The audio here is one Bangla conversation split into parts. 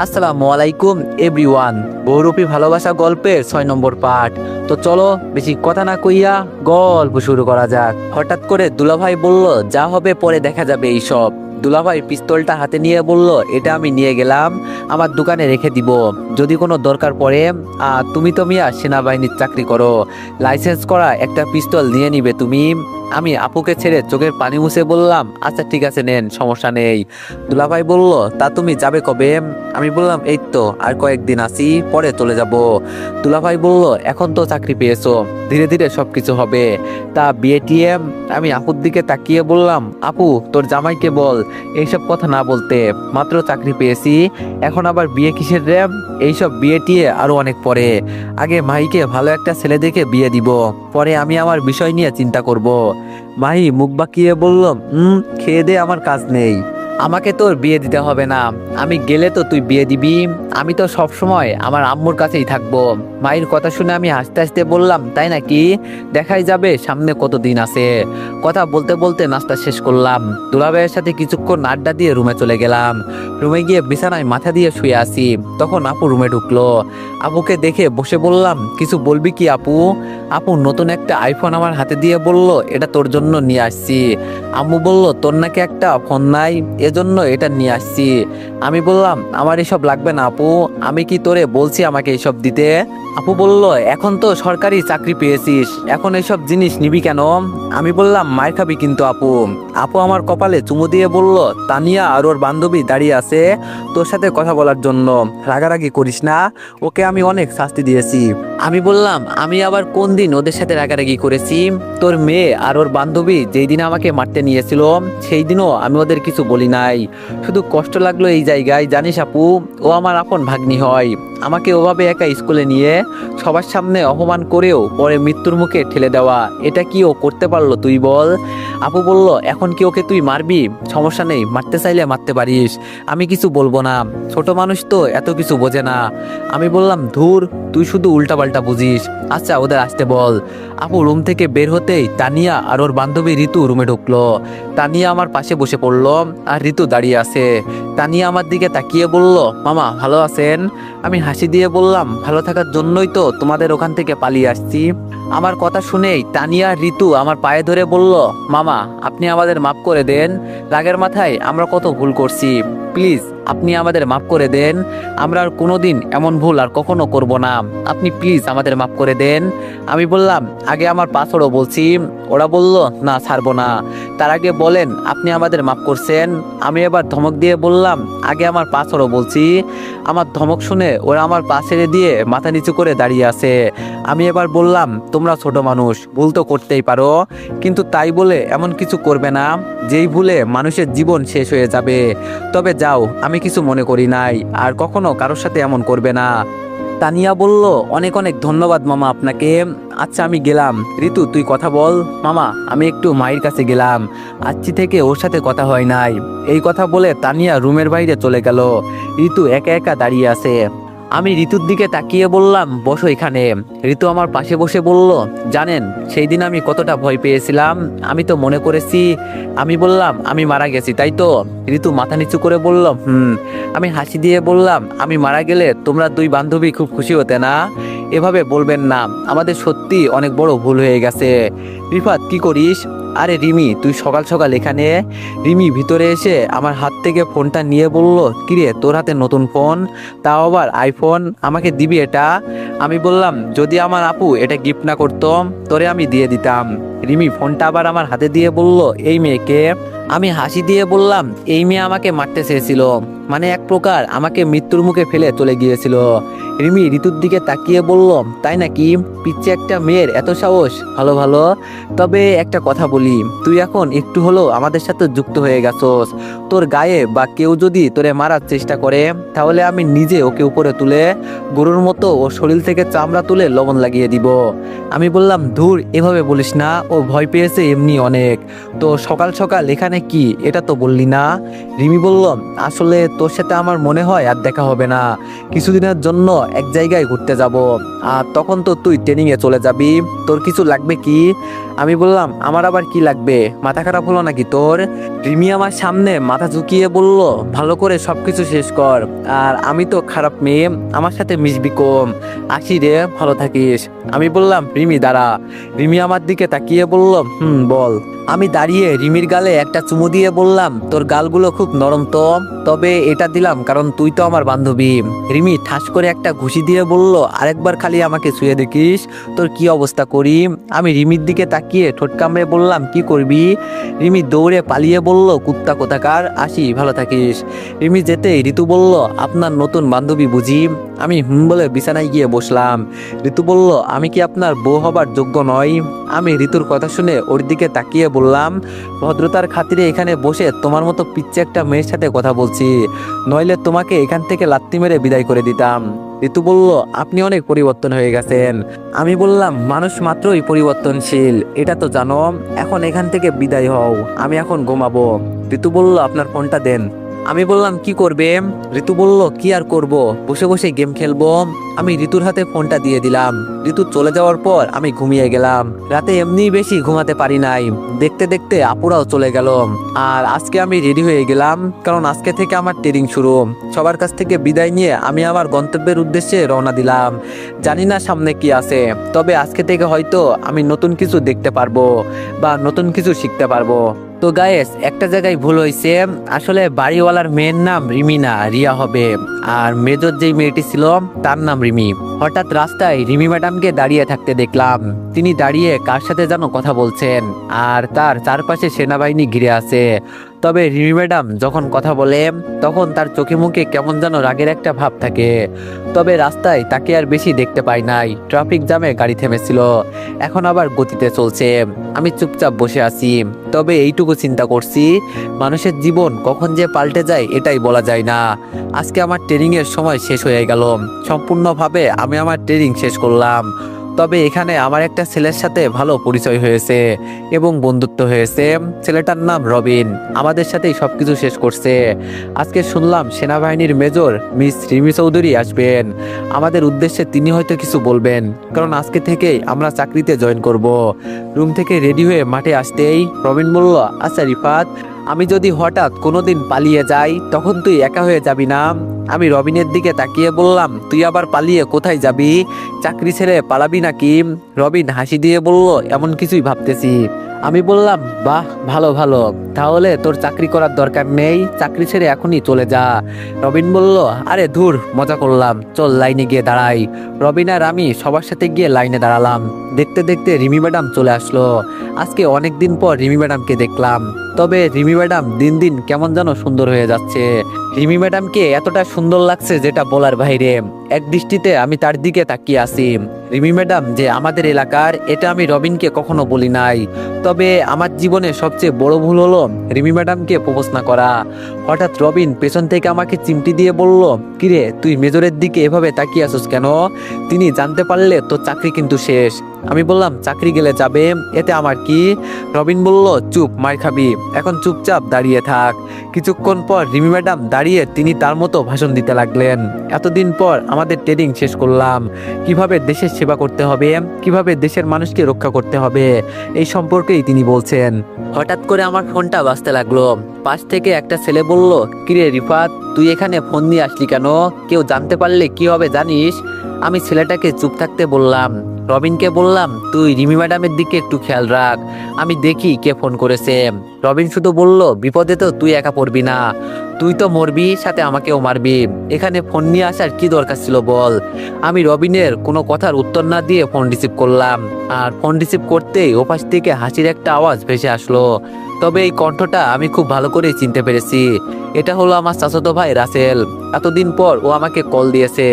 আসসালামু আলাইকুম এভরিওয়ান। বহুরূপী ভালোবাসা গল্পের 6 নম্বর পার্ট। তো চলো বেশি কথা না কইয়া গল্প শুরু করা যাক। হঠাৎ করে দুলাভাই বলল, যা হবে পরে দেখা যাবে এইসব। দুলাভাই পিস্তলটা হাতে নিয়ে বলল, এটা আমি নিয়ে গেলাম, আমার দোকানে রেখে দিব, যদি কোনো দরকার পড়ে। তুমি তো মিয়া সেনাবাহিনীর চাকরি করো, লাইসেন্স করা একটা পিস্তল নিয়ে নিবে তুমি। আমি আপুকে ছেড়ে চোখের পানি মুছে বললাম, আচ্ছা ঠিক আছে নেন, সমস্যা নেই। দুলাভাই বলল, তা তুমি যাবে কবে? আমি বললাম, এই তো আর কয়েকদিন আছি, পরে চলে যাব। দুলাভাই বলল, এখন তো চাকরি পেয়েছো, ধীরে ধীরে সবকিছু হবে, তা বিয়ে টিয়ে? আমি আপুর দিকে তাকিয়ে বললাম, আপু তোর জামাইকে বল এইসব কথা না বলতে, মাত্র চাকরি পেয়েছি, এখন আবার বিয়ে কিসের রে? এইসব বিয়ে টিয়ে আরো অনেক পরে, আগে মাহিকে ভালো একটা ছেলে দেখে বিয়ে দিব, পরে আমি আমার বিষয় নিয়ে চিন্তা করব। মাহি মুখ বাঁকিয়ে বলল, খেয়ে দে, আমার কাজ নেই, আমাকে তোর বিয়ে দিতে হবে না, আমি গেলে তো তুই বিয়ে দিবি, আমি তো সব সময় আমার আম্মুর কাছেই থাকবো। মায়ের কথা শুনে আমি হাসতে হাসতে বললাম, তাই নাকি? দেখাই যাবে সামনে কতদিন আছে। কথা বলতে বলতে নাস্তা শেষ করলাম, দুলাভাইয়ের সাথে কিছুক্ষণ আড্ডা দিয়ে রুমে চলে গেলাম। রুমে গিয়ে বিছানায় মাথা দিয়ে শুয়ে আছি, তখন আপু রুমে ঢুকলো। আপুকে দেখে বসে বললাম, কিছু বলবি কি আপু? আপু নতুন একটা আইফোন আমার হাতে দিয়ে বলল, এটা তোর জন্য নিয়ে আসছি। আম্মু বলল, তোর নাকি একটা ফোন নাই, এজন্য এটা নিয়ে আসছি। আমি বললাম, আমার এসব লাগবে না আপু, আমি কি তোরে বলছি আমাকে এসব দিতে? আপু বলল, এখন তো সরকারি চাকরি পেয়েছিস, এখন এসব জিনিস নিবি কেন? আমি বললাম, মার খাবি কিন্তু আপু। আপু আমার কপালে চুমু দিয়ে বলল, তানিয়া আর ওর বান্ধবী দাঁড়িয়ে আছে তোর সাথে কথা বলার জন্য, রাগারাগি করিস না, ওকে আমি অনেক শাস্তি দিয়েছি। আমি বললাম, আমি আবার কোন দিন ওদের সাথে রাগারাগি করেছি? তোর মেয়ে আর ওর বান্ধবী যেই দিন আমাকে মারতে নিয়েছিল সেই দিনও আমি ওদের কিছু বলি নাই, শুধু কষ্ট লাগলো এই জায়গায়, জানিস আপু, ও আমার আপন ভাগ্নি হয়, আমাকে ওভাবে একা স্কুলে নিয়ে সবার সামনে অপমান করেও পরে মৃত্যুর মুখে ঠেলে দেওয়া, এটা কি ও করতে পারলো তুই বল? আপু বলল, এখন কি ওকে তুই মারবি? সমস্যা নেই, মারতে চাইলে মারতে পারিস, আমি কিছু বলবো না, ছোট মানুষ তো এত কিছু বোঝে না। আমি বললাম, ধুর, তুই শুধু উল্টাপাল্টা বুঝিস, আচ্ছা ওদের আসতে বল। আপু রুম থেকে বের হতেই তানিয়া আর ওর বান্ধবী ঋতু রুমে ঢুকলো। তানিয়া আমার পাশে বসে পড়লো আর ঋতু দাঁড়িয়ে আছে। তানিয়া আমার দিকে তাকিয়ে বলল, মামা ভালো আছেন? আমি হাসি দিয়ে বললাম, ভালো থাকার জন্যই তো তোমাদের ওখান থেকে পালিয়ে আসছি। আমার কথা শুনেই তানিয়া আর ঋতু আমার পায়ে ধরে বলল, মামা আপনি আমাদের মাফ করে দেন, রাগের মাথায় আমরা কত ভুল করছি, প্লিজ আপনি আমাদের মাফ করে দেন, আমরা আর কোনোদিন এমন ভুল আর কখনো করব না, আপনি প্লিজ আমাদের মাফ করে দেন। আমি বললাম, আগে আমার পাসওয়ার্ডও বলছি। ওরা বলল, না ছাড়বো না, তার আগে বলেন আপনি আমাদের মাফ করছেন। আমি এবার ধমক দিয়ে বললাম, আগে আমার পাসওয়ার্ডও বলছি। আমার ধমক শুনে ওরা আমার পা ছেড়ে দিয়ে মাথা নিচু করে দাঁড়িয়ে আছে। আমি এবার বললাম, তোমরা ছোট মানুষ, ভুল তো করতেই পারো, কিন্তু তাই বলে এমন কিছু করবে না যেই ভুলে মানুষের জীবন শেষ হয়ে যাবে। তবে যাও, আমি কিছু মনে করি নাই, আর কখনো কারোর সাথে এমন করবে না। তানিয়া বলল, অনেক অনেক ধন্যবাদ মামা আপনাকে, আচ্ছা আমি গেলাম। ঋতু তুই কথা বল। মামা আমি একটু মায়ের কাছে গেলাম, আজকে থেকে ওর সাথে কথা হয় নাই। এই কথা বলে তানিয়া রুমের বাইরে চলে গেল। ঋতু একা একা দাঁড়িয়ে আছে। আমি ঋতুর দিকে তাকিয়ে বললাম, বসো এখানে। ঋতু আমার পাশে বসে বলল, জানেন সেই দিন আমি কতটা ভয় পেয়েছিলাম, আমি তো মনে করেছি। আমি বললাম, আমি মারা গেছি তাই তো? ঋতু মাথা নিচু করে বলল, আমি হাসি দিয়ে বললাম, আমি মারা গেলে তোমরা দুই বান্ধবী খুব খুশি হতে না? এভাবে বলবেন না, আমাদের সত্যি অনেক বড় ভুল হয়ে গেছে। রিফাত কি করিস? আরে রিমি, তুই সকাল সকাল এখানে? রিমি ভিতরে এসে আমার হাত থেকে ফোনটা নিয়ে বলল, কিরে তোর হাতে নতুন ফোন, তাও আবার আইফোন, আমাকে দিবি এটা? আমি বললাম, যদি আমার আপু এটা গিফট না করতো তোরে আমি দিয়ে দিতাম। রিমি ফোনটা আবার আমার হাতে দিয়ে বলল, এই মেয়েকে? আমি হাসি দিয়ে বললাম, এই মেয়ে আমাকে মারতে চেয়েছিল, মানে এক প্রকার আমাকে মৃত্যুর মুখে ফেলে চলে গিয়েছিল। রিমি ঋতুর দিকে তাকিয়ে বলল, তাই নাকি? পিচ্ছে একটা মেয়ের এত সাহস, ভালো ভালো। তবে একটা কথা বলি, তুই এখন একটু হলেও আমাদের সাথে যুক্ত হয়ে গেছস, তোর গায়ে বা কেউ যদি তোরে মারার চেষ্টা করে তাহলে আমি নিজে ওকে উপরে তুলে গরুর মতো ওর শরীর থেকে চামড়া তুলে লবণ লাগিয়ে দিব। আমি বললাম, ধুর এভাবে বলিস না, ও ভয় পেয়েছে এমনি অনেক। তো সকাল সকাল এখানে কি, এটা তো বললি না? রিমি বলল, আসলে তোর সাথে আমার মনে হয় আর দেখা হবে না, কিছুদিনের জন্য এক জায়গায় ঘুরতে যাব, আর তখন তো তুই ট্রেনিং এ চলে যাবি, তোর কিছু লাগবে কি? আমি বললাম, আমার আবার কি লাগবে? মাথা খারাপ হলো নাকি তোর? রিমি আমার সামনে মাথা ঝুঁকিয়ে বলল, ভালো করে সবকিছু শেষ কর। আর আমি তো খারাপ মেয়ে, আমার সাথে মিশবি কম। আসি রে, ভালো থাকিস। আমি বললাম, রিমি দাঁড়া। রিমি আমার দিকে তাকিয়ে বলল, বল। আমি দাঁড়িয়ে রিমির গালে একটা চুমু দিয়ে বললাম, তোর গালগুলো খুব নরম তো, তবে এটা দিলাম কারণ তুই তো আমার বান্ধবী। রিমি ঠাস করে একটা ঘুষি দিয়ে বলল, আরেকবার খালি আমাকে ছুঁয়ে দেখিস তোর কি অবস্থা করি। আমি রিমির দিকে তাকিয়ে ঠোঁট কামড়ে বললাম, কি করবি? রিমি দৌড়ে পালিয়ে বলল, কুত্তা কোথাকার, আসি, ভালো থাকিস। রিমি যেতেই ঋতু বলল, আপনার নতুন বান্ধবী বুঝি? আমি বলে বিছানায় গিয়ে বসলাম। ঋতু বলল, আমি কি আপনার বউ হবার যোগ্য নই? আমি ঋতুর কথা শুনে ওর দিকে তাকিয়ে বললাম, ভদ্রতার খাতিরে এখানে বসে তোমার মতো পিচ্ছে একটা মেয়ের সাথে কথা বলছি, নইলে তোমাকে এখান থেকে লাত্তি মেরে বিদায় করে দিতাম। ঋতু বলল, আপনি অনেক পরিবর্তন হয়ে গেছেন। আমি বললাম, মানুষ মাত্রই পরিবর্তনশীল, এটা তো জানো। এখন এখান থেকে বিদায় হও, আমি এখন ঘুমাবো। ঋতু বলল, আপনার ফোনটা দেন। আমি বললাম, কি করবে? ঋতু বলল, কি আর করব, বসে বসে গেম খেলবো। আমি ঋতুর হাতে ফোনটা দিয়ে দিলাম। ঋতু চলে যাওয়ার পর আমি ঘুমিয়ে গেলাম। রাতে এমনিই বেশি ঘুমাতে পারি নাই। দেখতে দেখতে আপুরাও চলে গেল। আর আজকে আমি রেডি হয়ে গেলাম, কারণ আজকে থেকে আমার ট্রেনিং শুরু। সবার কাছ থেকে বিদায় নিয়ে আমি আমার গন্তব্যের উদ্দেশ্যে রওনা দিলাম। জানি না সামনে কি আছে, তবে আজকে থেকে হয়তো আমি নতুন কিছু দেখতে পারবো বা নতুন কিছু শিখতে পারবো। তো গায়েস, একটা জায়গায় ভুল হয়েছে। আসলে বাড়িওয়ালার মেয়ের নাম রিমি না, রিয়া হবে। আর মেজর যেই মেয়েটি ছিল তার নাম রিমি। হঠাৎ রাস্তায় রিমি ম্যাডামকে দাঁড়িয়ে থাকতে দেখলাম। তিনি দাঁড়িয়ে কার সাথে যেন কথা বলছেন, আর তার চারপাশে সেনাবাহিনী ঘিরে আছে। তবে রিমি ম্যাডাম যখন কথা বলে তখন তার চোখে মুখে কেমন যেন রাগের একটা ভাব থাকে। তবে রাস্তায় তাকে আর বেশি দেখতে পাই নাই। ট্রাফিক জ্যামে গাড়ি থেমেছিল, এখন আবার গতিতে চলছে। আমি চুপচাপ বসে আছি, তবে এইটুকু চিন্তা করছি, মানুষের জীবন কখন যে পাল্টে যায় এটাই বলা যায় না। আজকে আমার ট্রেনিং এর সময় শেষ হয়ে গেল। সম্পূর্ণভাবে আমি আমার ট্রেনিং শেষ করলাম। তবে এখানে আমার একটা ছেলের সাথে ভালো পরিচয় হয়েছে এবং বন্ধুত্ব হয়েছে। ছেলেটার নাম রবিন, আমাদের সাথেই সবকিছু শেষ করছে। আজকে শুনলাম সেনাবাহিনীর মেজর মিস রিমি চৌধুরী আসবেন আমাদের উদ্দেশ্যে। তিনি হয়তো কিছু বলবেন, কারণ আজকে থেকেই আমরা চাকরিতে জয়েন করব। রুম থেকে রেডি হয়ে মাঠে আসতেই রবিন বলল, আচ্ছা রিফাত, আমি যদি হঠাৎ কোনোদিন পালিয়ে যাই তখন তুই একা হয়ে যাবি না? আমি রবিনের দিকে তাকিয়ে বললাম, তুই আবার পালিয়ে কোথায় যাবি? চাকরি ছেড়ে পালাবি নাকি? রবিন হাসি দিয়ে বলল, এমন কিছুই ভাবতেছি। আমি বললাম, বাহ, ভালো ভালো, তাহলে তোর চাকরি করার দরকার নেই, চাকরি ছেড়ে এখনই চলে যা। রবিন বলল, আরে ধুর, মজা করলাম, চল লাইনে গিয়ে দাঁড়াই। রবিন আর আমি সবার সাথে গিয়ে লাইনে দাঁড়ালাম। দেখতে দেখতে রিমি ম্যাডাম চলে আসলো। আজকে অনেক দিন পর রিমি ম্যাডামকে দেখলাম। তবে রিমি ম্যাডাম দিন দিন কেমন যেন সুন্দর হয়ে যাচ্ছে। রিমি ম্যাডামকে এতটা সুন্দর লাগছে যেটা বলার বাইরে। এক দৃষ্টিতে আমি তার দিকে তাকিয়ে আছি। রিমি ম্যাডাম যে আমাদের এলাকার, এটা আমি রবিনকে কখনো বলি নাই। তবে আমার জীবনে সবচেয়ে বড় ভুল হলো রিমি ম্যাডামকে প্রপোজ না করা। হঠাৎ রবিন পেছন থেকে আমাকে চিমটি দিয়ে বলল, কিরে, তুই মেজরের দিকে এভাবে তাকিয়ে আছিস কেন? তিনি জানতে পারলে তোর চাকরি কিন্তু শেষ। আমি বললাম, চাকরি গেলে যাবে, এতে আমার কি? রবিন বলল, চুপ, মার খাবি, এখন চুপচাপ দাঁড়িয়ে থাক। কিছুক্ষণ পর রিমি ম্যাডাম দাঁড়িয়ে তিনি তার মতো ভাষণ দিতে লাগলেন। এতদিন পর আমাদের ট্রেনিং শেষ করলাম, কিভাবে দেশের সেবা করতে হবে, কিভাবে দেশের মানুষকে রক্ষা করতে হবে, এই সম্পর্কেই তিনি বলছেন। হঠাৎ করে আমার ফোনটা বাজতে লাগলো। পাশ থেকে একটা ছেলে বলল, কিরে রিফাত, তুই এখানে ফোন নিয়ে আসলি কেন? কেউ জানতে পারলে কি হবে জানিস? আমি ছেলেটাকে চুপ থাকতে বললাম। রবিনকে বললাম, তুই রিমি ম্যাডামের দিকে একটু খেয়াল রাখ, আমি দেখি কে ফোন করেছে। রবিন শুধু বলল, বিপদে তো তুই একা পড়বি না, তুই তো মরবি, সাথে আমাকেও মারবি, এখানে ফোন নিয়ে আসার কি দরকার ছিল বল? আমি রবিনের কোনো কথার উত্তর না দিয়ে ফোন রিসিভ করলাম। আর ফোন রিসিভ করতেই ওপাশ থেকে হাসির একটা আওয়াজ ভেসে আসলো। তবে এই কণ্ঠটা আমি খুব ভালো করে চিনতে পেরেছি। এটা হলো আমার চাচাতো ভাই রাসেল। এতদিন পর ও আমাকে কল দিয়েছে,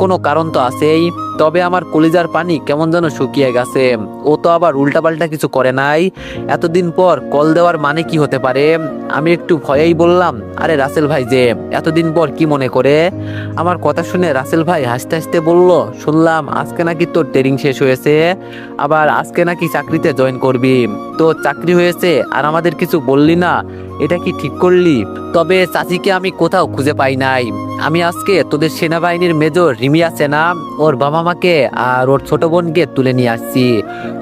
কোনো কারণ তো আছেই। তবে আমার কলিজার পানি কেমন যেন শুকিয়ে গেছে। ও তো আবার উল্টাপাল্টা কিছু করে নাই। এতদিন পর কল দেওয়ার মানে কি হতে পারে? আমি একটু ভয়েই বললাম, আরে রাসেল ভাই যে, এতদিন পর কি মনে করে? আমার কথা শুনে রাসেল ভাই হাসতে হাসতে বলল, শুনলাম আজকে নাকি তোর ট্রেনিং শেষ হয়েছে, আবার আজকে নাকি চাকরিতে জয়েন করবি। তো চাকরি হয়েছে আর আমাদের কিছু বললি না, এটা কি ঠিক করলি? তবে চাচিকে আমি কোথাও খুঁজে পাই নাই। আমি আজকে তোদের সেনাবাহিনীর মেজর রিমি আছে না, ওর বাবা মাকে আর ওর ছোট বোনকে তুলে নিয়ে আসছি।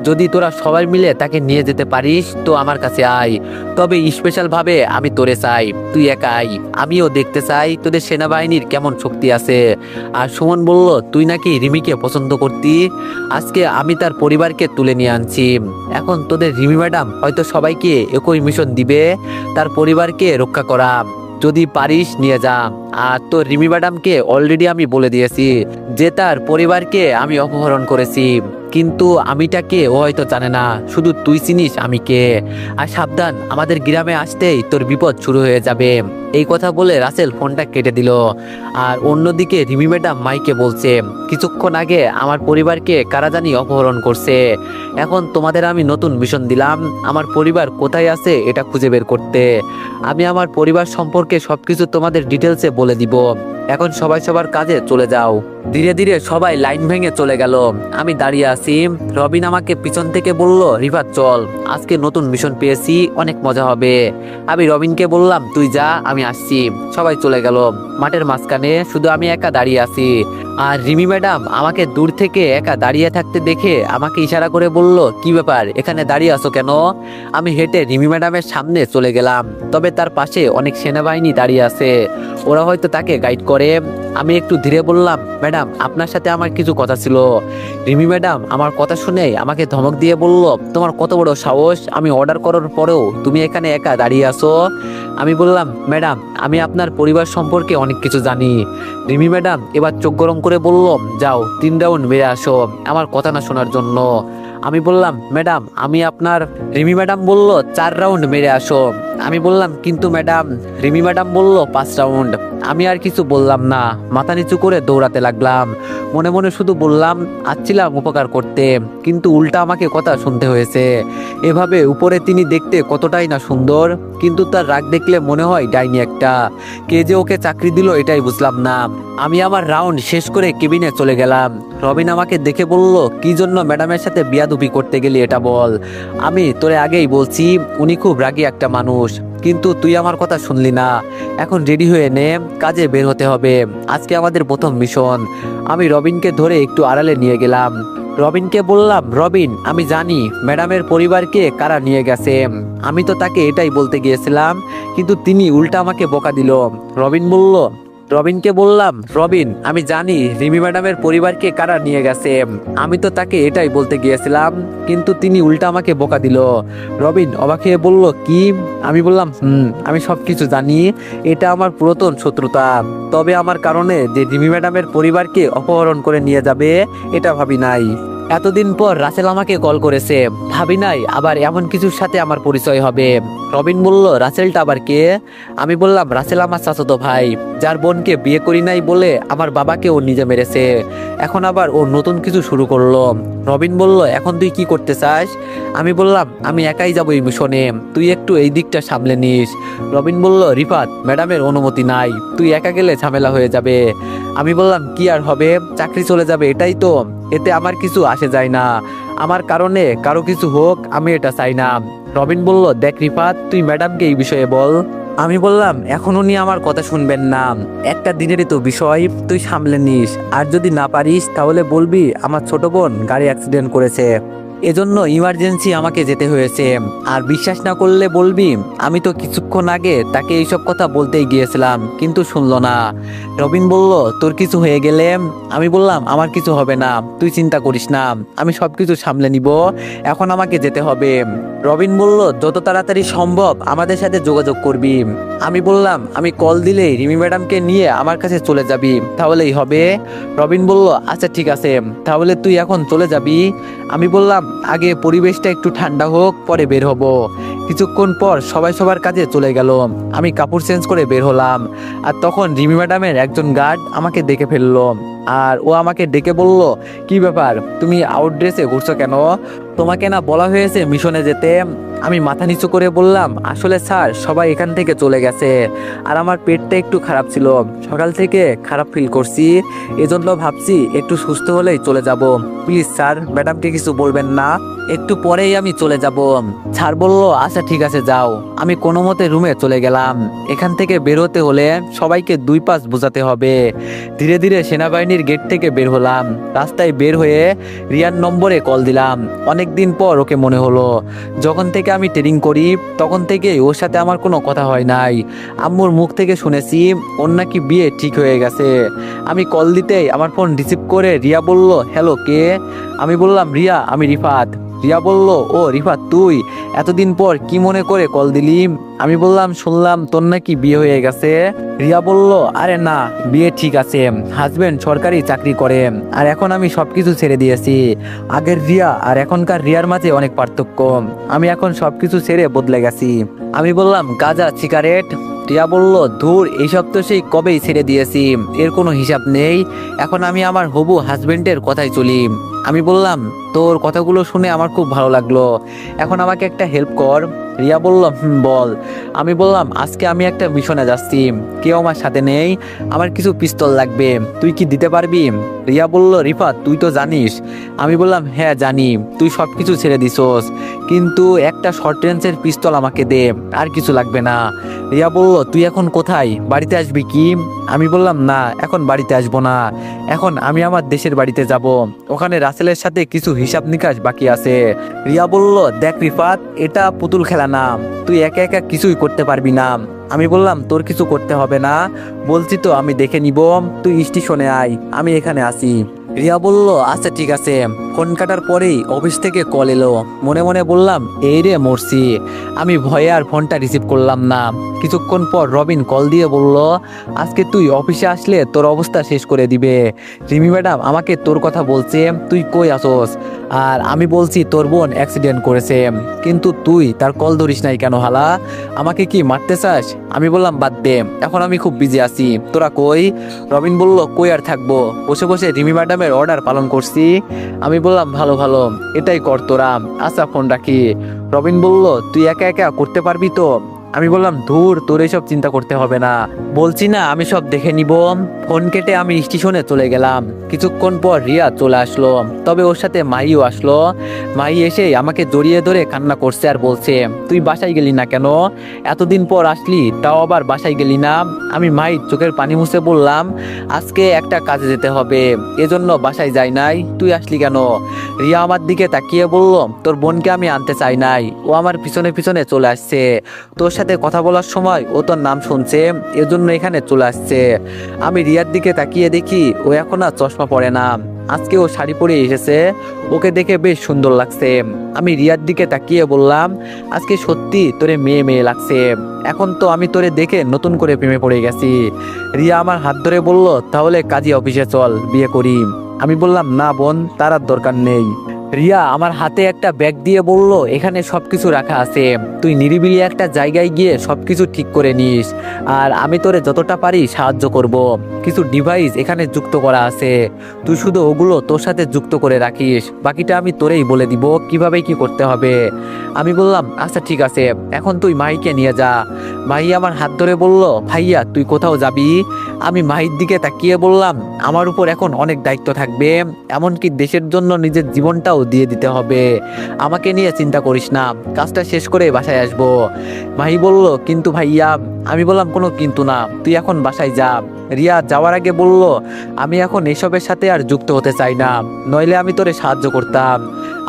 যদি তোরা সবাই মিলে তাকে নিয়ে যেতে পারিস তো আমার কাছে আয়। তবে স্পেশাল ভাবে আমি তোরে চাই, তুই একা আয়। আমিও দেখতে চাই তোদের সেনাবাহিনীর কেমন শক্তি আছে। আর সুমন বলল তুই নাকি রিমিকে পছন্দ করতি। আজকে আমি তার পরিবারকে তুলে নিয়ে আনছি। এখন তোদের রিমি ম্যাডাম হয়তো সবাইকে একই মিশন দিবে, তার পরিবারকে রক্ষা করা। যদি পারিস নিয়ে যা। আর তোর রিমি ম্যাডামকে অলরেডি আমি বলে দিয়েছি যে তার পরিবারকে আমি অপহরণ করেছি, কিন্তু আমিটাকে ও হয়তো জানে না, শুধু তুই চিনিস আমি কে। আর সাবধান, আমাদের গ্রামে আসতেই তোর বিপদ শুরু হয়ে যাবে। এই কথা বলে রাসেল ফোনটা কেটে দিল। আর অন্যদিকে রিমি ম্যাডাম মাইকে বলছে, কিছুক্ষণ আগে আমার পরিবারকে কারা জানি অপহরণ করছে। এখন তোমাদের আমি নতুন মিশন দিলাম, আমার পরিবার কোথায় আছে এটা খুঁজে বের করতে। আমি আমার পরিবার সম্পর্কে সবকিছু তোমাদের ডিটেলসে বলে দিব। এখন সবাই সবার কাজে চলে যাও। ধীরে ধীরে সবাই লাইন ভেঙে চলে গেল। আমি দাঁড়িয়ে আছি। রবিন আমাকে পিছন থেকে বলল, রিফাত চল, আজকে নতুন মিশন পেয়েছি, অনেক মজা হবে। আমি রবিনকে বললাম তুই যা, আমি আসছি। সবাই চলে গেল। মাঠের মাঝখানে শুধু আমি একা দাঁড়িয়ে আছি। আর রিমি ম্যাডাম আমাকে দূর থেকে একা দাঁড়িয়ে থাকতে দেখে আমাকে ইশারা করে বলল, কি ব্যাপার, এখানে দাঁড়িয়ে আছো কেন? আমি হেঁটে রিমি ম্যাডামের সামনে চলে গেলাম। তবে তার পাশে অনেক সেনাবাহিনী দাঁড়িয়ে আছে, ওরা হয়তো তাকে গাইড করে। আমি একটু ধীরে বললাম, ম্যাডাম আপনার সাথে আমার কিছু কথা ছিল। রিমি ম্যাডাম আমার কথা শুনে আমাকে ধমক দিয়ে বলল, তোমার কত বড় সাহস, আমি অর্ডার করার পরেও তুমি এখানে একা দাঁড়িয়ে আছো? আমি বললাম, ম্যাডাম আমি আপনার পরিবার সম্পর্কে অনেক কিছু জানি। রিমি ম্যাডাম এবার চোখ গরম করে বলল, যাও 3 রাউন্ড মেরে আসো আমার কথা না শোনার জন্য। আমি বললাম, ম্যাডাম আমি আপনার। রিমি ম্যাডাম বলল 4 রাউন্ড মেরে আসো। আমি বললাম, কিন্তু ম্যাডাম। রিমি ম্যাডাম বলল 5 রাউন্ড। আমি আর কিছু বললাম না, মাথা নিচু করে দৌড়াতে লাগলাম। মনে মনে শুধু বললাম, আসছিলাম উপকার করতে, কিন্তু উল্টা আমাকে কথা শুনতে হয়েছে। এভাবে উপরে তিনি দেখতে কতটাই না সুন্দর, কিন্তু তার রাগ দেখলে মনে হয় ডাইনি একটা। কে যে ওকে চাকরি দিল এটাই বুঝলাম না। আমি আমার রাউন্ড শেষ করে কেবিনে চলে গেলাম। রবিন আমাকে দেখে বলল, কি জন্য ম্যাডামের সাথে বিয়াদুপি করতে গেলি এটা বল। আমি তোরে আগেই বলছি উনি খুব রাগী একটা মানুষ, কিন্তু তুই আমার কথা শুনলি না। এখন রেডি হয়ে নে, কাজে বের হতে হবে, আজকে আমাদের প্রথম মিশন। আমি রবিনকে ধরে একটু আড়ালে নিয়ে গেলাম। রবিনকে বললাম, রবিন আমি জানি ম্যাডামের পরিবারকে কারা নিয়ে গেছে। আমি তো তাকে এটাই বলতে গিয়েছিলাম, কিন্তু তিনি উল্টা আমাকে বকা দিল। রবিনকে বললাম, রবিন আমি জানি রিমি ম্যাডামের পরিবারকে কারা নিয়ে গেছে। আমি তো তাকে এটাই বলতে গিয়েছিলাম, কিন্তু তিনি উল্টা আমাকে বকা দিল। রবিন অবাক হয়ে বলল, কি? আমি বললাম, আমি সবকিছু জানি, এটা আমার পুরাতন শত্রুতা। তবে আমার কারণে যে রিমি ম্যাডামের পরিবারকে অপহরণ করে নিয়ে যাবে এটা ভাবি নাই। এতদিন পর রাসেল আমাকে কল করেছে, ভাবি নাই আবার এমন কিছুর সাথে আমার পরিচয় হবে। রবিন বলল, রাসেলটা আবার কে? আমি বললাম, রাসেল আমার চাচাতো ভাই, যার বোনকে বিয়ে করি নাই বলে আমার বাবাকে ও নিজে মেরেছে। এখন আবার ও নতুন কিছু শুরু করলো। রবিন বলল, এখন তুই কি করতে চাস? আমি বললাম, আমি একাই যাবো এই মিশনে, তুই একটু এই দিকটা সামলে নিস। রবিন বলল, রিফাত ম্যাডামের অনুমতি নাই, তুই একা গেলে ঝামেলা হয়ে যাবে। আমি বললাম, কি আর হবে, চাকরি চলে যাবে এটাই তো, এতে আমার কিছু আসে যায় না। আমার কারণে কারো কিছু হোক আমি এটা চাই না। রবিন বলল, দেখ রিফাত তুই ম্যাডামকে এই বিষয়ে বল। আমি বললাম, এখন উনি আমার কথা শুনবেন না, একটা দিনেরই তো বিষয়, তুই সামলে নিস। আর যদি না পারিস তাহলে বলবি আমার ছোট বোন গাড়ি অ্যাক্সিডেন্ট করেছে, এজন্য ইমার্জেন্সি আমাকে যেতে হয়েছে। আর বিশ্বাস না করলে বলবি আমি তো কিছুক্ষণ আগে তাকে এইসব কথা বলতেই গিয়েছিলাম, কিন্তু শুনলো না। রবিন বলল, তোর কিছু হয়ে গেলে? আমি বললাম, আমার কিছু হবে না, তুই চিন্তা করিস না, আমি সবকিছু সামলে নিব, এখন আমাকে যেতে হবে। রবিন বলল, যত তাড়াতাড়ি সম্ভব আমাদের সাথে যোগাযোগ করবি। আমি বললাম, আমি কল দিলেই রিমি ম্যাডামকে নিয়ে আমার কাছে চলে যাবি, তাহলেই হবে। রবিন বলল, আচ্ছা ঠিক আছে, তাহলে তুই এখন চলে যাবি? আমি বললাম, আগে পরিবেশটা একটু ঠান্ডা হোক, পরে বের হব। কিছুক্ষণ পর সবাই সবার কাজে চলে গেল। আমি কাপড় চেঞ্জ করে বের হলাম। আর তখন রিমি ম্যাডামের একজন গার্ড আমাকে দেখে ফেললো। আর ও আমাকে ডেকে বলল, কি ব্যাপার, তুমি আউট ড্রেসে ঘুরছো কেন? তোমাকে না বলা হয়েছে মিশনে যেতে? আমি মাথা নিচু করে বললাম, আসলে স্যার সবাই এখান থেকে চলে গেছে, আর আমার পেটটা একটু খারাপ ছিল, সকাল থেকে খারাপ ফিল করছি, এজন্য ভাবছি একটু সুস্থ হলেই চলে যাব। প্লিজ স্যার, ম্যাডামকে কিছু বলবেন না, একটু পরেই আমি চলে যাব। স্যার বলল, আচ্ছা ঠিক আছে যাও। আমি কোনো মতে রুমে চলে গেলাম। এখান থেকে বের হতে হলে সবাইকে 2 পাস বোঝাতে হবে। ধীরে ধীরে সেনাবাহিনীর গেট থেকে বের হলাম। রাস্তায় বের হয়ে রিয়ার নম্বরে কল দিলাম। অনেক দিন পর ওকে মনে হলো। যখন থেকে আমি ট্রেনিং করি তখন থেকে ওর সাথে আমার কোনো কথা হয় নাই। আম্মুর মুখ থেকে শুনেছি ওর নাকি বিয়ে ঠিক হয়ে গেছে। আমি কল দিতেই আমার ফোন রিসিভ করে রিয়া বলল, হ্যালো কে? আমি বললাম, রিয়া, আমি রিফাত। রিয়া বলল, ও রিফাত তুই, এতদিন পর কি মনে করে কল দিলি? আমি বললাম, শুনলাম তোর নাকি বিয়ে হয়ে গেছে। রিয়া বলল, আরে না, বিয়ে ঠিক আছে, হাজবেন্ড সরকারি চাকরি করে, আর এখন আমি সবকিছু ছেড়ে দিয়েছি। আগের রিয়া আর এখনকার রিয়ার মাঝে অনেক পার্থক্য। আমি এখন সবকিছু ছেড়ে বদলে গেছি। আমি বললাম, গাঁজা, সিগারেট? রিয়া বলল, ধুর, এইসব তো সেই কবেই ছেড়ে দিয়েছি, এর কোনো হিসাব নেই। এখন আমি আমার হবু হাজবেন্ডের কথাই চলি। আমি বললাম, তোর কথাগুলো শুনে আমার খুব ভালো লাগলো, এখন আমাকে একটা হেল্প কর। রিয়া বলল, বল। আমি বললাম, আজকে আমি একটা মিশনে যাচ্ছি, কেউ আমার সাথে নেই, আমার কিছু পিস্তল লাগবে, তুই কি দিতে পারবি? রিয়া বলল, রিফাত তুই তো জানিস। আমি বললাম, হ্যাঁ জানি, তুই সব কিছু ছেড়ে দিছোস, কিন্তু একটা শর্ট রেঞ্জের পিস্তল আমাকে দে, আর কিছু লাগবে না। রিয়া বলল, তুই এখন কোথায়, বাড়িতে আসবি কি? আমি বললাম, না, এখন বাড়িতে আসবো না, এখন আমি আমার দেশের বাড়িতে যাব, ওখানে রাসেলের সাথে কিছু হিসাব নিকাশ বাকি আছে। রিয়া বলল, দেখ রিফাত, এটা পুতুল খেলা না, তুই একা একা কিছুই করতে পারবি না। আমি বললাম, তোর কিছু করতে হবে না, বলছি তো আমি দেখে নিব, তুই স্টেশনে আয়, আমি এখানে আসি। রিয়া বলল, আচ্ছা ঠিক আছে। ফোন কাটার পরেই অফিস থেকে কল এলো। মনে মনে বললাম, এই রে মরছি। আমি ভয়ে আর ফোনটা রিসিভ করলাম না। কিছুক্ষণ পর রবিন কল দিয়ে বলল, আজকে তুই অফিসে আসলে তোর অবস্থা শেষ করে দিবে। রিমি ম্যাডাম আমাকে তোর কথা বলছে, তুই কই আসোস? আর আমি বলছি তোর বোন অ্যাক্সিডেন্ট করেছে, কিন্তু তুই তার কল ধরিস নাই কেন হালা? আমাকে কি মারতে চাস? আমি বললাম, বাদ দে, এখন আমি খুব বিজি আছি, তোরা কই? রবিন বলল, কই আর থাকবো, বসে বসে রিমি ম্যাডামের অর্ডার পালন করছি। আমি বললাম, ভালো ভালো, এটাই কর তোরা, আচ্ছা ফোন রাখি। রবিন বলল, তুই একা একা করতে পারবি তো? আমি বললাম, ধুর, তোর এসব চিন্তা করতে হবে না, বলছি না আমি সব দেখে নিব। ফোন কেটে আমি স্টেশনে চলে গেলাম। কিছুক্ষণ পর রিয়া চলে আসলো, তবে ওর সাথে মাইও আসলো। মাই এসে আমাকে জড়িয়ে ধরে কান্না করছে আর বলছে, তুই বাসায় গেলি না কেন? এতদিন পর আসলি, তাও আবার বাসায় গেলি না? আমি মাই চোখের পানি মুছে বললাম, আজকে একটা কাজে যেতে হবে, এজন্য বাসায় যাই নাই। তুই আসলি কেন? রিয়া আমার দিকে তাকিয়ে বলল, তোর বোনকে আমি আনতে চাই নাই, ও আমার পিছনে পিছনে চলে আসছে, তোর সাথে কথা বলার সময় ও তোর নাম শুনছে, এজন্য এখানে চলে আসছে। আমি রিয়ার দিকে তাকিয়ে দেখি ও এখন আর চশমা পরে না, আজকে ও শাড়ি পরে এসেছে, ওকে দেখে বেশ সুন্দর লাগছে। আমি রিয়ার দিকে তাকিয়ে বললাম, আজকে সত্যি তোরে মেয়ে মেয়ে লাগছে, এখন তো আমি তোরে দেখে নতুন করে প্রেমে পড়ে গেছি। রিয়া আমার হাত ধরে বলল, তাহলে কাজী অফিসে চল, বিয়ে করি। আমি বললাম, না বোন, তার আর দরকার নেই। রিয়া আমার হাতে একটা ব্যাগ দিয়ে বলল, এখানে সবকিছু রাখা আছে, তুই নিরিবিলি একটা জায়গায় গিয়ে সবকিছু ঠিক করে নিস, আর আমি তোরে যতটা পারি সাহায্য করব। কিছু ডিভাইস এখানে যুক্ত করা আছে, তুই শুধু ওগুলো তোর সাথে যুক্ত করে রাখিস, বাকিটা আমি তোরেই বলে দিব কিভাবে কি করতে হবে। আমি বললাম, আচ্ছা ঠিক আছে, এখন তুই মাহিকে নিয়ে যা। মাহি আমার হাত ধরে বলল, ভাইয়া তুই কোথাও যাবি? আমি মাহির দিকে তাকিয়ে বললাম, আমার উপর এখন অনেক দায়িত্ব থাকবে, এমনকি দেশের জন্য নিজের জীবনটাও দিয়ে দিতে হবে, আমাকে নিয়ে চিন্তা করিস না, কাজটা শেষ করে বাসায় আসবো। মাহি বলল, কিন্তু ভাইয়া। আমি বললাম, কোনো কিন্তু না, তুই এখন বাসায় যা। রিয়া যাওয়ার আগে বলল, আমি এখন এসবের সাথে আর যুক্ত হতে চাই না, নইলে আমি তোরে সাহায্য করতাম।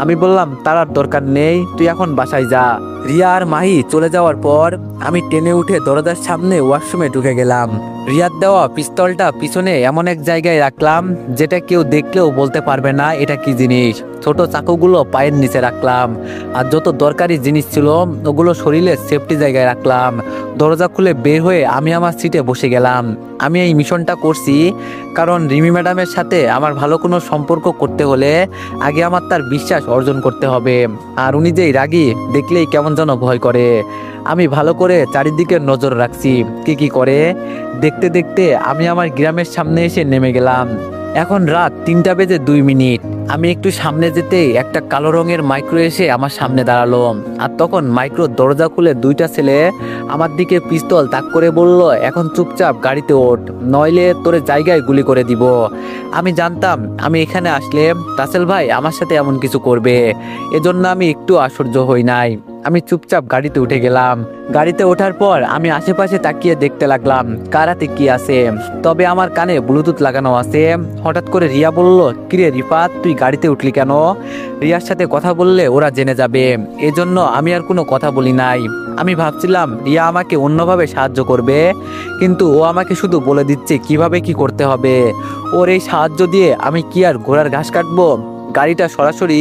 আমি বললাম, তার আর দরকার নেই, তুই এখন বাসায় যা। রিয়া আর মাহি চলে যাওয়ার পর আমি টেনে উঠে দরজার সামনে ওয়াশরুমে ঢুকে গেলাম। রিয়ার দেওয়া পিস্তলটা পিছনে এমন এক জায়গায় রাখলাম যেটা কেউ দেখলেও বলতে পারবে না এটা কি জিনিস। ছোট চাকুগুলো পায়ের নিচে রাখলাম, আর যত দরকারি জিনিস ছিল ওগুলো শরীরের সেফটি জায়গায় রাখলাম। দরজা খুলে বের হয়ে আমি আমার সিটে বসে গেলাম। আমি এই মিশনটা করছি কারণ রিমি ম্যাডামের সাথে আমার ভালো কোনো সম্পর্ক করতে হলে আগে আমার তার বিশ্বাস অর্জন করতে হবে, আর উনি যেই রাগী, দেখলেই কেমন যেন ভয় করে। আমি ভালো করে চারিদিকে নজর রাখছি কি কি করে। দেখতে দেখতে আমি আমার গ্রামের সামনে এসে নেমে গেলাম। এখন রাত 3টা বেজে 2 মিনিট। আমি একটু সামনে যেতেই একটা কালো রঙের মাইক্রো এসে আমার সামনে দাঁড়ালো। আর তখন মাইক্রো দরজা খুলে দুইটা ছেলে আমার দিকে পিস্তল তাক করে বলল, এখন চুপচাপ গাড়িতে ওঠ, নইলে তোর জায়গায় গুলি করে দিব। আমি জানতাম আমি এখানে আসলে রাসেল ভাই আমার সাথে এমন কিছু করবে, এজন্য আমি একটু আশ্চর্য হই নাই। আমি চুপচাপ গাড়িতে উঠে গেলাম। গাড়িতে ওঠার পর আমি আশেপাশে তাকিয়ে দেখতে লাগলাম কার হাতে কি আছে। তবে আমার কানে ব্লুটুথ লাগানো আছে। হঠাৎ করে রিয়া বলল, কিরে রিফাত, তুই গাড়িতে উঠলি কেন? রিয়ার সাথে কথা বললে ওরা জেনে যাবে, এজন্য আমি আর কোনো কথা বলি নাই। আমি ভাবছিলাম রিয়া আমাকে অন্যভাবে সাহায্য করবে, কিন্তু ও আমাকে শুধু বলে দিচ্ছে কিভাবে কি করতে হবে। ওর এই সাহায্য দিয়ে আমি কি আর ঘোড়ার ঘাস কাটবো? গাড়িটা সরাসরি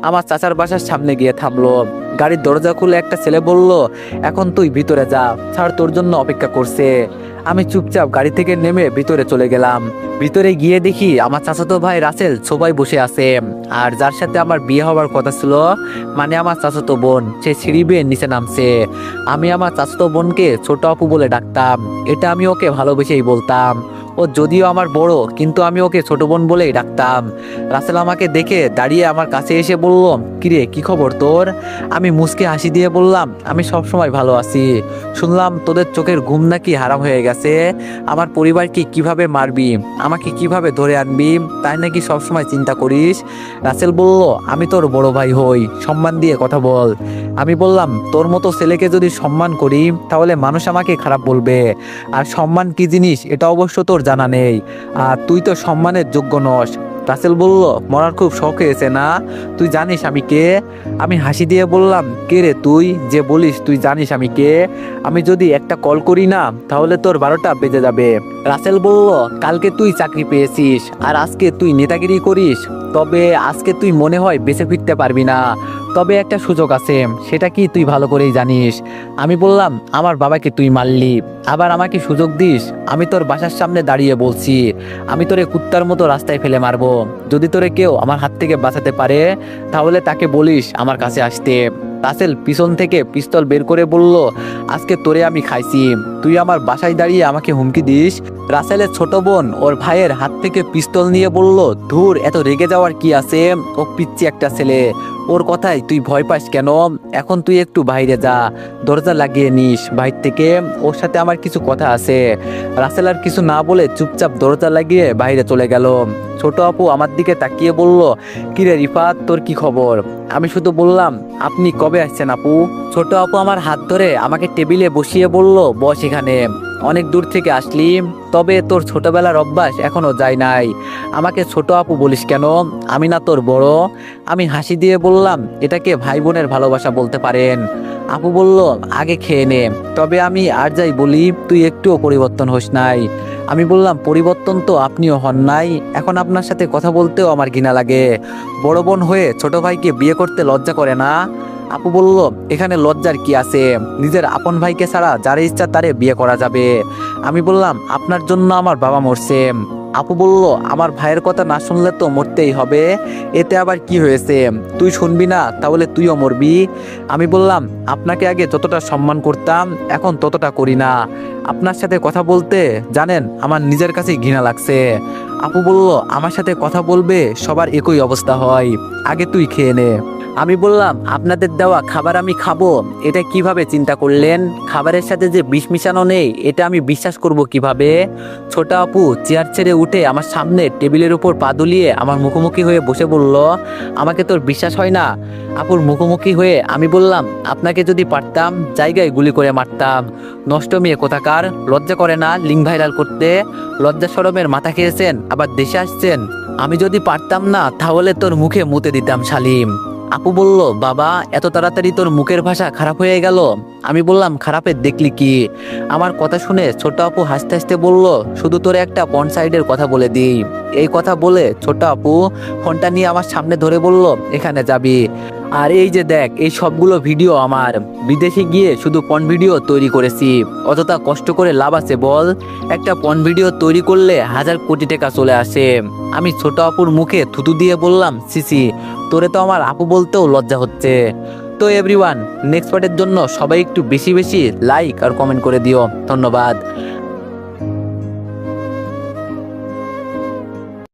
আমার চাচার বাসার সামনে গিয়ে থামলো। গাড়ির দরজা খুলে একটা ছেলে বলল, এখন তুই ভিতরে যা, স্যার তোর জন্য অপেক্ষা করছে। আমি চুপচাপ গাড়ি থেকে নেমে ভিতরে চলে গেলাম। ভিতরে গিয়ে দেখি আমার চাচাতো ভাই রাসেল সবাই বসে আছে। আর যার সাথে আমার বিয়ে হওয়ার কথা ছিল, মানে আমার চাচাতো বোন, সে সিঁড়ি বেয়ে নিচে নামছে। আমি আমার চাচাতো বোনকে ছোট আপু বলে ডাকতাম, এটা আমি ওকে ভালোবেসেই বলতাম। ও যদিও আমার বড়, কিন্তু আমি ওকে ছোট বোন বলেই ডাকতাম। রাসেল আমাকে দেখে দাঁড়িয়ে আমার কাছে এসে বলল, কিরে কি খবর তোর? আমি মুচকে হাসি দিয়ে বললাম, আমি সব সময় ভালো আছি। শুনলাম তোদের চোখের ঘুম নাকি হারাম হয়ে গেছে। আমার পরিবারকে কিভাবে মারবি, আমাকে কিভাবে ধরে আনবি, তাই নাকি সবসময় চিন্তা করিস। রাসেল বলল, আমি তোর বড় ভাই হই, সম্মান দিয়ে কথা বল। আমি বললাম, তোর মতো ছেলেকে যদি সম্মান করি তাহলে মানুষ আমাকে খারাপ বলবে, আর সম্মান কি জিনিস এটা অবশ্য তোর জানা নেই, আর তুই তো সম্মানের যোগ্য নস। রাসেল বলল, মরার খুব শখ হয়েছে না? তুই জানিস আমি কে? আমি হাসি দিয়ে বললাম, কে রে তুই যে বলিস তুই জানিস আমি কে? আমি যদি একটা কল করি না তাহলে তোর 12টা বেজে যাবে। রাসেল বলল, কালকে তুই চাকরি পেয়েছিস আর আজকে তুই নেতাগিরি করিস, তবে আজকে তুই মনে হয় বেঁচে ফিরতে পারবি না। তবে একটা সুযোগ আছে, সেটা কি তুই ভালো করেই জানিস। আমি বললাম, আমার বাবাকে তুই মারলি, আবার আমাকে সুযোগ দিস? আমি তোর বাসার সামনে দাঁড়িয়ে বলছি, আমি তোরে কুত্তার মতো রাস্তায় ফেলে মারবো। যদি তোরে কেউ আমার হাত থেকে বাঁচাতে পারে তাহলে তাকে বলিস আমার কাছে আসতে। রাসেল পিছন থেকে পিস্তল বের করে বলল, আজকে তোরে আমি খাইছি, তুই আমার বাসায় দাঁড়িয়ে আমাকে হুমকি দিস? রাসেলের ছোট বোন ওর ভাইয়ের হাত থেকে পিস্তল নিয়ে বলল, ধুর, এত রেগে যাওয়ার কি আছে, ও পিচ্ছি একটা ছেলে, ওর কথায় তুই ভয় পাস কেন? এখন তুই একটু বাইরে যা, দরজা লাগিয়ে নিস বাইরে থেকে, ওর সাথে আমার কিছু কথা আছে। রাসেল আর কিছু না বলে চুপচাপ দরজা লাগিয়ে বাইরে চলে গেল। ছোট আপু আমার দিকে তাকিয়ে বলল, কিরে রিফাত, তোর কি খবর? আমি শুধু বললাম, আপনি কবে আসছেন আপু? ছোট আপু আমার হাত ধরে আমাকে টেবিলে বসিয়ে বলল, বস এখানে। অনেক দূর থেকে আসলি, তবে তোর ছোটবেলার অভ্যাস এখনো যায় নাই। আমাকে ছোট আপু বলিস কেন? আমি না তোর বড়? আমি হাসি দিয়ে বললাম, এটাকে ভাই বোনের ভালোবাসা বলতে পারেন। আপু বলল, আগে খেয়ে নে। তবে আমি আর যাই বলি, তুই একটুও পরিবর্তন হোস নাই। আমি বললাম, পরিবর্তন তো আপনিও হন নাই, এখন আপনার সাথে কথা বলতেও আমার ঘৃণা লাগে। বড় বোন হয়ে ছোট ভাইকে বিয়ে করতে লজ্জা করে না? আপু বলল, এখানে লজ্জার কি আছে, নিজের আপন ভাইকে ছাড়া যারে ইচ্ছা তারে বিয়ে করা যাবে। আমি বললাম, আপনার জন্য আমার বাবা মরছে। আপু বলল, আমার ভাইয়ের কথা না শুনলে তো মরতেই হবে, এতে আবার কি হয়েছে? তুই শুনবি না তাহলে তুইও মরবি। আমি বললাম, আপনাকে আগে যতটা সম্মান করতাম এখন ততটা করি না। আপনার সাথে কথা বলতে জানেন আমার নিজের কাছেই ঘৃণা লাগছে। আপু বলল, আমার সাথে কথা বলবে সবার একই অবস্থা হয়, আগে তুই খেয়ে নে। আমি বললাম, আপনাদের দেওয়া খাবার আমি খাবো, এটা কিভাবে চিন্তা করলেন? খাবারের সাথে যে বিষ মিশানো নেই এটা আমি বিশ্বাস করব কিভাবে? ছোট আপু চেয়ার ছেড়ে উঠে আমার সামনে টেবিলের উপর পা দুলিয়ে আমার মুখোমুখি হয়ে বসে বলল, আমাকে তোর বিশ্বাস হয় না? আপুর মুখোমুখি হয়ে আমি বললাম, আপনাকে যদি পারতাম জায়গায় গুলি করে মারতাম। নষ্ট মেয়ে কোথাকার, লজ্জা করে না লিঙ্ক ভাইরাল করতে? লজ্জা শরমের মাথা খেয়েছেন, আবার দেশে আসছেন। আমি যদি পারতাম না তাহলে তোর মুখে মুতে দিতাম শালিম। আপু বলল, বাবা এত তাড়াতাড়ি তোর মুখের ভাষা খারাপ হয়ে গেল? আমি বললাম, খারাপের দেখলি কি? আমার কথা শুনে ছোট আপু হাসতে হাসতে বলল, শুধু তোরে একটা পর্ন সাইডের কথা বলে দিই। এই কথা বলে ছোট আপু ফোনটা নিয়ে আমার সামনে ধরে বলল, এখানে যাবি, আর এই যে দেখ, এই সবগুলো ভিডিও আমার। বিদেশে গিয়ে শুধু পর্ন ভিডিও তৈরি করেছি, অতটা কষ্ট করে লাভ আছে বল? একটা পর্ন ভিডিও তৈরি করলে 1000 কোটি টাকা চলে আসে। আমি ছোট আপুর মুখে থুতু দিয়ে বললাম, সিসি, তোরে তো আমার আপু বলতেও লজ্জা হচ্ছে। তো এভরিওয়ান, নেক্সট পার্টের জন্য সবাই একটু বেশি বেশি লাইক আর কমেন্ট করে দিও। ধন্যবাদ।